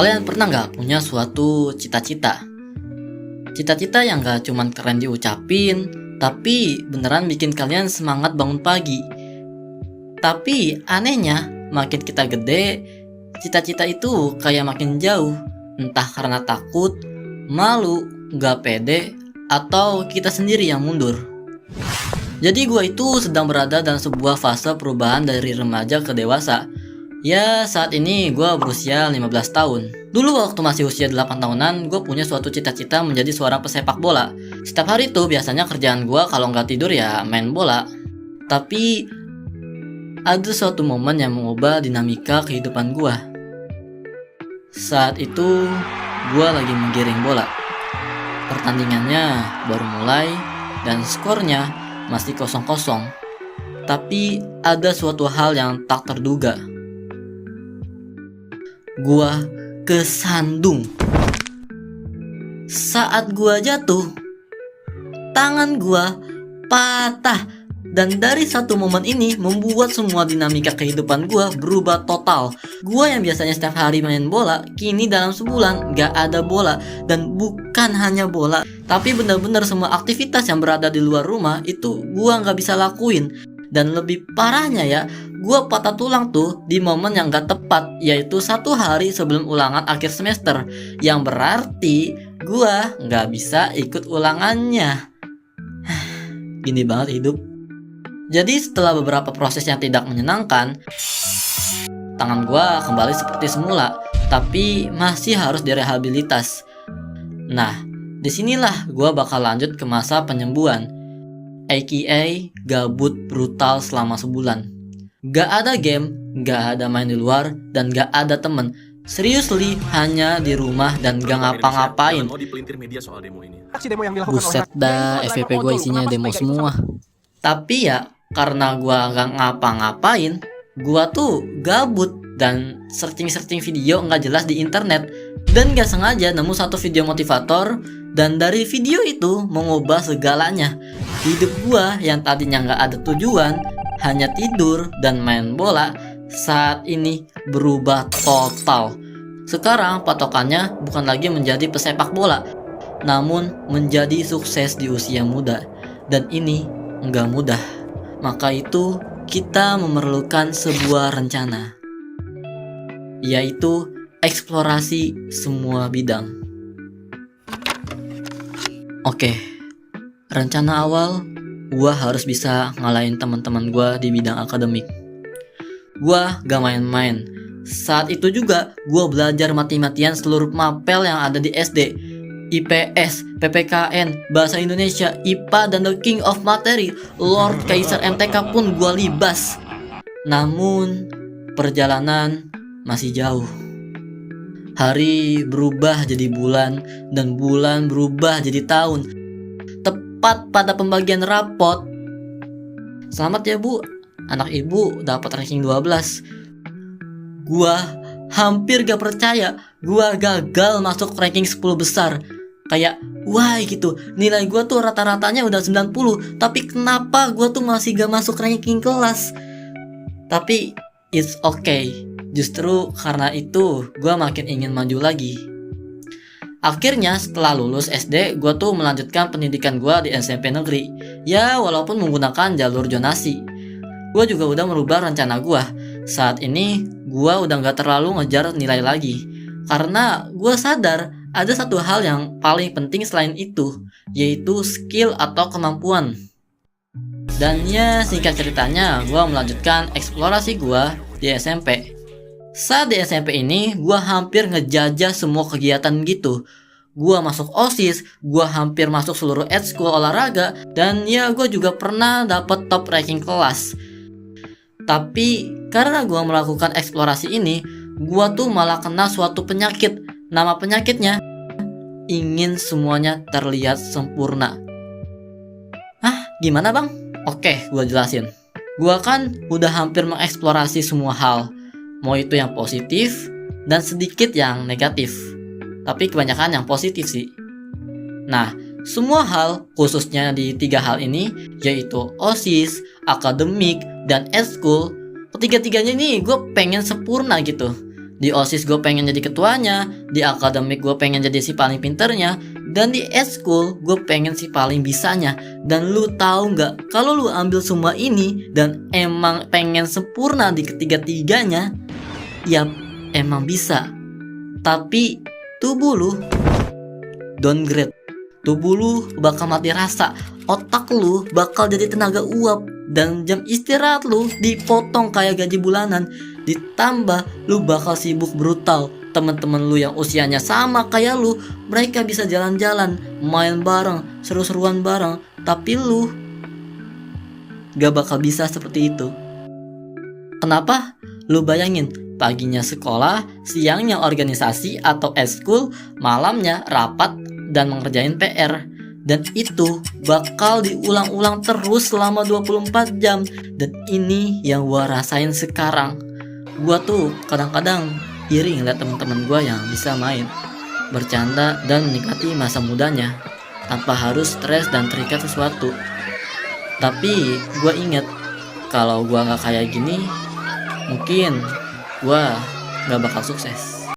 Kalian pernah nggak punya suatu cita-cita? Cita-cita yang nggak cuman keren diucapin, tapi beneran bikin kalian semangat bangun pagi. Tapi anehnya, makin kita gede, cita-cita itu kayak makin jauh. Entah karena takut, malu, nggak pede, atau kita sendiri yang mundur. Jadi gua itu sedang berada dalam sebuah fase perubahan dari remaja ke dewasa. Ya, saat ini gue berusia 15 tahun. Dulu waktu masih usia 8 tahunan, gue punya suatu cita-cita menjadi seorang pesepak bola. Setiap hari tuh biasanya kerjaan gue kalau nggak tidur ya main bola. Tapi ada suatu momen yang mengubah dinamika kehidupan gue. Saat itu gue lagi menggiring bola. Pertandingannya baru mulai dan skornya masih 0-0. Tapi ada suatu hal yang tak terduga. Gua kesandung. Saat gua jatuh, tangan gua patah. Dan dari satu momen ini membuat semua dinamika kehidupan gua berubah total. Gua yang biasanya setiap hari main bola, kini dalam sebulan gak ada bola. Dan bukan hanya bola, tapi benar-benar semua aktivitas yang berada di luar rumah itu gua gak bisa lakuin. Dan lebih parahnya ya, gue patah tulang tuh di momen yang gak tepat, yaitu 1 hari sebelum ulangan akhir semester. Yang berarti gue gak bisa ikut ulangannya. Gini banget hidup. Jadi setelah beberapa proses yang tidak menyenangkan, tangan gue kembali seperti semula, tapi masih harus direhabilitas. Nah, disinilah gue bakal lanjut ke masa penyembuhan, aka gabut brutal selama sebulan. Gak ada game, gak ada main di luar, dan gak ada temen. Seriously, hanya di rumah dan gak ngapa-ngapain. Buset dah, FVP gue isinya demo semua. Tapi ya, karena gue gak ngapa-ngapain, gue tuh gabut dan searching video gak jelas di internet. Dan gak sengaja nemu satu video motivator, dan dari video itu mengubah segalanya. Hidup gua yang tadinya gak ada tujuan, hanya tidur dan main bola, saat ini berubah total. Sekarang patokannya bukan lagi menjadi pesepak bola, namun menjadi sukses di usia muda. Dan ini nggak mudah. Maka itu kita memerlukan sebuah rencana, yaitu eksplorasi semua bidang. Oke, rencana awal, gua harus bisa ngalahin teman-teman gua di bidang akademik. Gua gak main-main. Saat itu juga gua belajar mati-matian seluruh mapel yang ada di SD, IPS, PPKN, Bahasa Indonesia, IPA, dan the king of materi, Lord Kaisar MTK pun gua libas. Namun perjalanan masih jauh. Hari berubah jadi bulan, dan bulan berubah jadi tahun. Tepat pada pembagian rapot, selamat ya bu, anak ibu dapat ranking 12. Gua hampir gak percaya, gua gagal masuk ranking 10 besar. Kayak wah gitu, nilai gua tuh rata-ratanya udah 90, tapi kenapa gua tuh masih gak masuk ranking kelas? Tapi it's okay. Justru karena itu gue makin ingin maju lagi. Akhirnya setelah lulus SD, gue tuh melanjutkan pendidikan gue di SMP negeri. Ya walaupun menggunakan jalur zonasi. Gue juga udah merubah rencana gue. Saat ini gue udah gak terlalu ngejar nilai lagi, karena gue sadar ada satu hal yang paling penting selain itu, yaitu skill atau kemampuan. Dan ya singkat ceritanya, gue melanjutkan eksplorasi gue di SMP. Saat di SMP ini, gue hampir ngejajah semua kegiatan gitu. Gue masuk OSIS, gue hampir masuk seluruh ekskul olahraga, dan ya gue juga pernah dapet top ranking kelas. Tapi karena gue melakukan eksplorasi ini, gue tuh malah kena suatu penyakit. Nama penyakitnya, ingin semuanya terlihat sempurna. Hah, gimana bang? Oke, gue jelasin. Gue kan udah hampir mengeksplorasi semua hal, mau itu yang positif dan sedikit yang negatif, tapi kebanyakan yang positif sih. Nah, semua hal, khususnya di 3 hal ini, yaitu OSIS, akademik, dan ekskul, ketiga-tiganya nih gue pengen sempurna gitu. Di OSIS gue pengen jadi ketuanya, di akademik gue pengen jadi si paling pinternya, dan di eskul gue pengen si paling bisanya. Dan lu tahu nggak, kalau lu ambil semua ini dan emang pengen sempurna di ketiga-tiganya, ya emang bisa. Tapi tubuh lu downgrade. Tubuh lu bakal mati rasa, otak lu bakal jadi tenaga uap, dan jam istirahat lu dipotong kayak gaji bulanan. Ditambah lu bakal sibuk brutal. Teman-teman lu yang usianya sama kayak lu, mereka bisa jalan-jalan, main bareng, seru-seruan bareng. Tapi lu gak bakal bisa seperti itu. Kenapa? Lu bayangin, paginya sekolah, siangnya organisasi atau eskul, malamnya rapat dan mengerjain PR. Dan itu bakal diulang-ulang terus selama 24 jam. Dan ini yang gua rasain sekarang. Gua tuh kadang-kadang iri ngeliat teman-teman gua yang bisa main, bercanda, dan menikmati masa mudanya tanpa harus stres dan terikat sesuatu. Tapi gua inget, kalau gua gak kayak gini, mungkin gua gak bakal sukses.